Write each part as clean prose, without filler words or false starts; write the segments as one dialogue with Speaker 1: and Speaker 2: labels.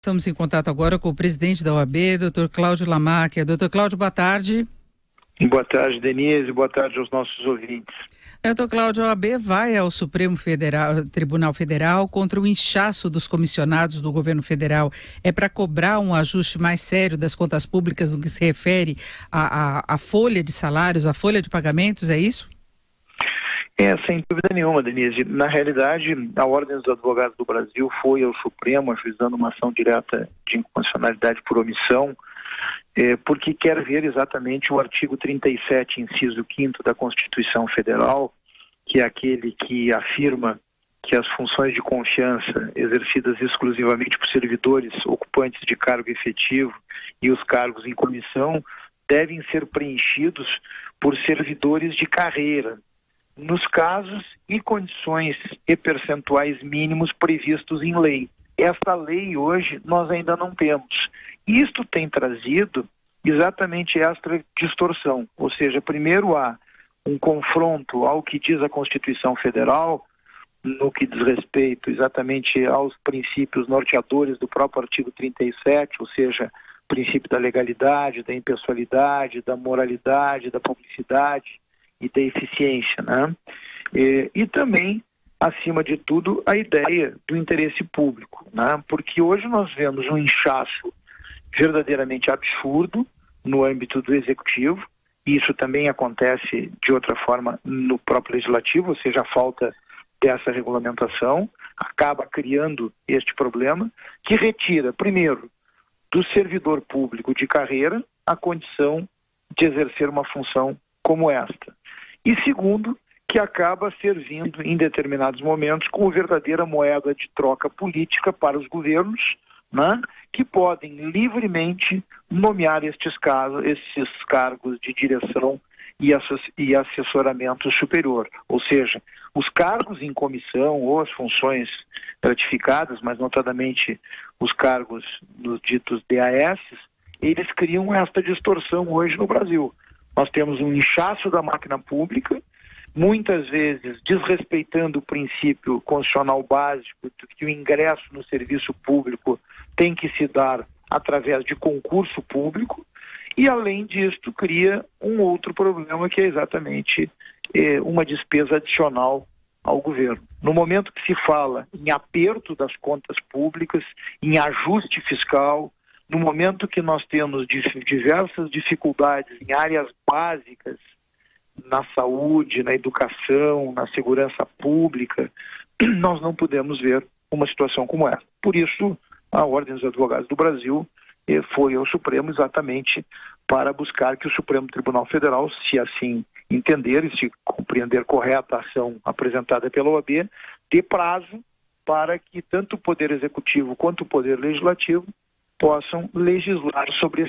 Speaker 1: Estamos em contato agora com o presidente da OAB, Dr. Cláudio Lamáquia. Dr. Cláudio, boa tarde.
Speaker 2: Boa tarde, Denise. Boa tarde aos nossos ouvintes.
Speaker 1: Dr. Cláudio, a OAB vai ao Tribunal Federal contra o inchaço dos comissionados do governo federal. É para cobrar um ajuste mais sério das contas públicas no que se refere à folha de salários, à folha de pagamentos, é isso?
Speaker 2: Sem dúvida nenhuma, Denise. Na realidade, a Ordem dos Advogados do Brasil foi ao Supremo ajuizando uma ação direta de inconstitucionalidade por omissão, porque quer ver exatamente o artigo 37, inciso 5º da Constituição Federal, que é aquele que afirma que as funções de confiança exercidas exclusivamente por servidores ocupantes de cargo efetivo e os cargos em comissão devem ser preenchidos por servidores de carreira, nos casos e condições e percentuais mínimos previstos em lei. Esta lei hoje nós ainda não temos. Isto tem trazido exatamente esta distorção, ou seja, primeiro há um confronto ao que diz a Constituição Federal, no que diz respeito exatamente aos princípios norteadores do próprio artigo 37, ou seja, o princípio da legalidade, da impessoalidade, da moralidade, da publicidade e da eficiência, né? E também, acima de tudo, a ideia do interesse público, né? Porque hoje nós vemos um inchaço verdadeiramente absurdo no âmbito do executivo, e isso também acontece de outra forma no próprio legislativo, ou seja, a falta dessa regulamentação acaba criando este problema, que retira, primeiro, do servidor público de carreira a condição de exercer uma função como esta. E segundo, que acaba servindo em determinados momentos como verdadeira moeda de troca política para os governos, né, que podem livremente nomear esses cargos de direção e assessoramento superior. Ou seja, os cargos em comissão ou as funções gratificadas, mas notadamente os cargos nos ditos DAS, eles criam esta distorção hoje no Brasil. Nós temos um inchaço da máquina pública, muitas vezes desrespeitando o princípio constitucional básico de que o ingresso no serviço público tem que se dar através de concurso público, e além disto cria um outro problema, que é exatamente uma despesa adicional ao governo. No momento que se fala em aperto das contas públicas, em ajuste fiscal, no momento que nós temos diversas dificuldades em áreas básicas, na saúde, na educação, na segurança pública, nós não podemos ver uma situação como essa. Por isso, a Ordem dos Advogados do Brasil foi ao Supremo exatamente para buscar que o Supremo Tribunal Federal, se assim entender e se compreender correta a ação apresentada pela OAB, dê prazo para que tanto o Poder Executivo quanto o Poder Legislativo possam legislar sobre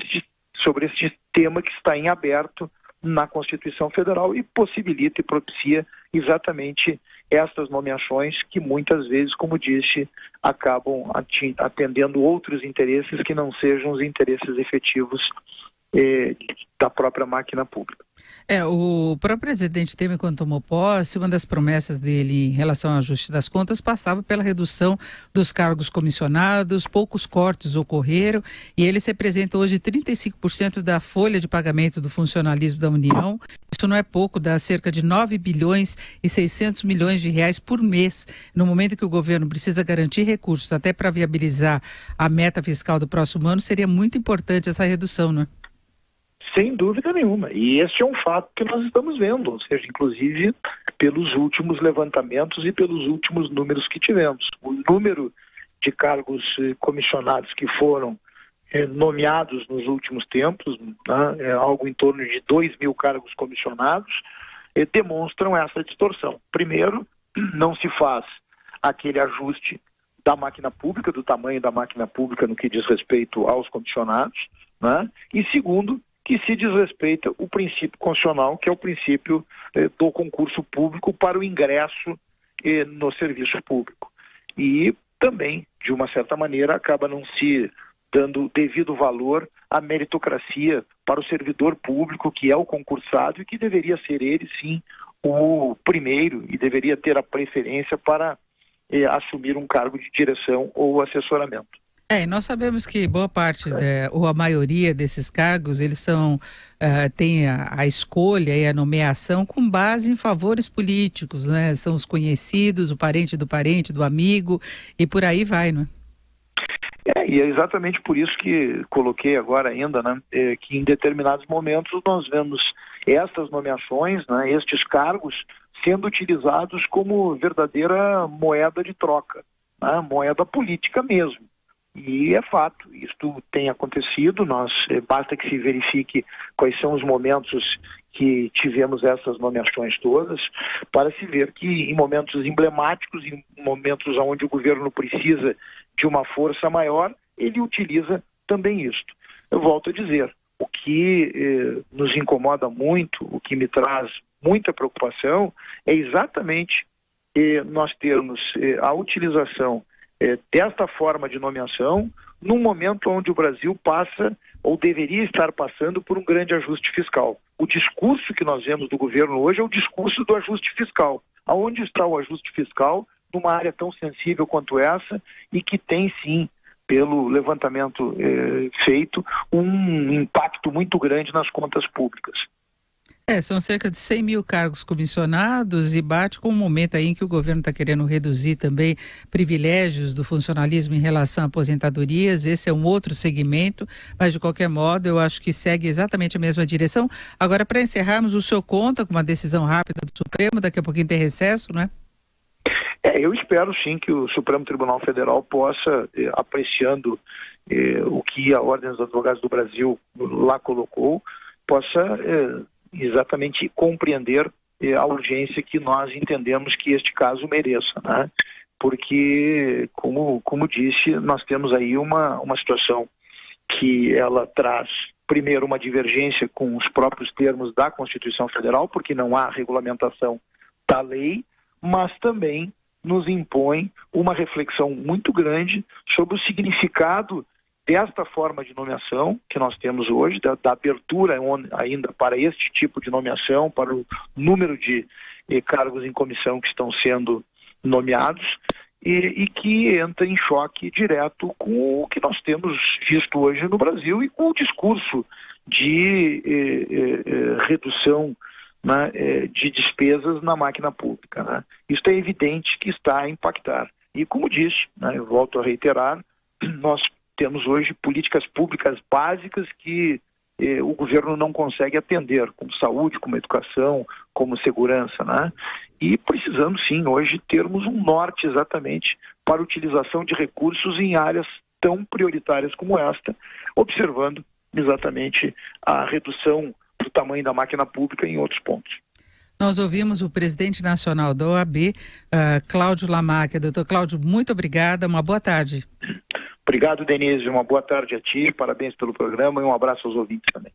Speaker 2: este tema que está em aberto na Constituição Federal e possibilita e propicia exatamente estas nomeações que muitas vezes, como disse, acabam atendendo outros interesses que não sejam os interesses efetivos da própria máquina pública.
Speaker 1: O próprio presidente Temer, quando tomou posse, uma das promessas dele em relação ao ajuste das contas passava pela redução dos cargos comissionados. Poucos cortes ocorreram e eles representam hoje 35% da folha de pagamento do funcionalismo da União. Isso não é pouco, dá cerca de 9 bilhões e 600 milhões de reais por mês, no momento que o governo precisa garantir recursos até para viabilizar a meta fiscal do próximo ano. Seria muito importante essa redução, não é?
Speaker 2: Sem dúvida nenhuma. E este é um fato que nós estamos vendo, ou seja, inclusive pelos últimos levantamentos e pelos últimos números que tivemos. O número de cargos comissionados que foram nomeados nos últimos tempos, né, algo em torno de 2.000 cargos comissionados, demonstram essa distorção. Primeiro, não se faz aquele ajuste da máquina pública, do tamanho da máquina pública no que diz respeito aos comissionados, né? E segundo, que se desrespeita o princípio constitucional, que é o princípio do concurso público para o ingresso no serviço público. E também, de uma certa maneira, acaba não se dando devido valor à meritocracia para o servidor público, que é o concursado e que deveria ser ele, sim, o primeiro e deveria ter a preferência para assumir um cargo de direção ou assessoramento.
Speaker 1: E nós sabemos que boa parte, ou a maioria desses cargos, eles são, tem a escolha e a nomeação com base em favores políticos, né? São os conhecidos, o parente, do amigo, e por aí vai, não é?
Speaker 2: E é exatamente por isso que coloquei agora ainda, né, que em determinados momentos nós vemos estas nomeações, né, estes cargos, sendo utilizados como verdadeira moeda de troca, né, moeda política mesmo. E é fato, isto tem acontecido, basta que se verifique quais são os momentos que tivemos essas nomeações todas, para se ver que em momentos emblemáticos, em momentos onde o governo precisa de uma força maior, ele utiliza também isto. Eu volto a dizer, o que nos incomoda muito, o que me traz muita preocupação, é exatamente nós termos a utilização desta forma de nomeação, num momento onde o Brasil passa, ou deveria estar passando, por um grande ajuste fiscal. O discurso que nós vemos do governo hoje é o discurso do ajuste fiscal. Aonde está o ajuste fiscal numa área tão sensível quanto essa e que tem, sim, pelo levantamento feito, um impacto muito grande nas contas públicas?
Speaker 1: São cerca de 100 mil cargos comissionados e bate com um momento aí em que o governo está querendo reduzir também privilégios do funcionalismo em relação a aposentadorias. Esse é um outro segmento, mas de qualquer modo eu acho que segue exatamente a mesma direção. Agora, para encerrarmos, o senhor conta com uma decisão rápida do Supremo, daqui a pouquinho tem recesso, não é?
Speaker 2: Eu espero sim que o Supremo Tribunal Federal possa, apreciando o que a Ordem dos Advogados do Brasil lá colocou, possa exatamente compreender a urgência que nós entendemos que este caso mereça, né? Porque, como disse, nós temos aí uma situação que ela traz, primeiro, uma divergência com os próprios termos da Constituição Federal, porque não há regulamentação da lei, mas também nos impõe uma reflexão muito grande sobre o significado desta forma de nomeação que nós temos hoje, da abertura ainda para este tipo de nomeação, para o número de cargos em comissão que estão sendo nomeados e que entra em choque direto com o que nós temos visto hoje no Brasil e com o discurso de redução, né, de despesas na máquina pública, né? Isso é evidente que está a impactar. E como disse, né, eu volto a reiterar, nós temos hoje políticas públicas básicas que o governo não consegue atender, como saúde, como educação, como segurança, né? E precisamos sim hoje termos um norte exatamente para a utilização de recursos em áreas tão prioritárias como esta, observando exatamente a redução do tamanho da máquina pública em outros pontos.
Speaker 1: Nós ouvimos o presidente nacional da OAB, Cláudio Lamáquia. Doutor Cláudio, muito obrigada, uma boa tarde.
Speaker 2: Obrigado, Denise, uma boa tarde a ti, parabéns pelo programa e um abraço aos ouvintes também.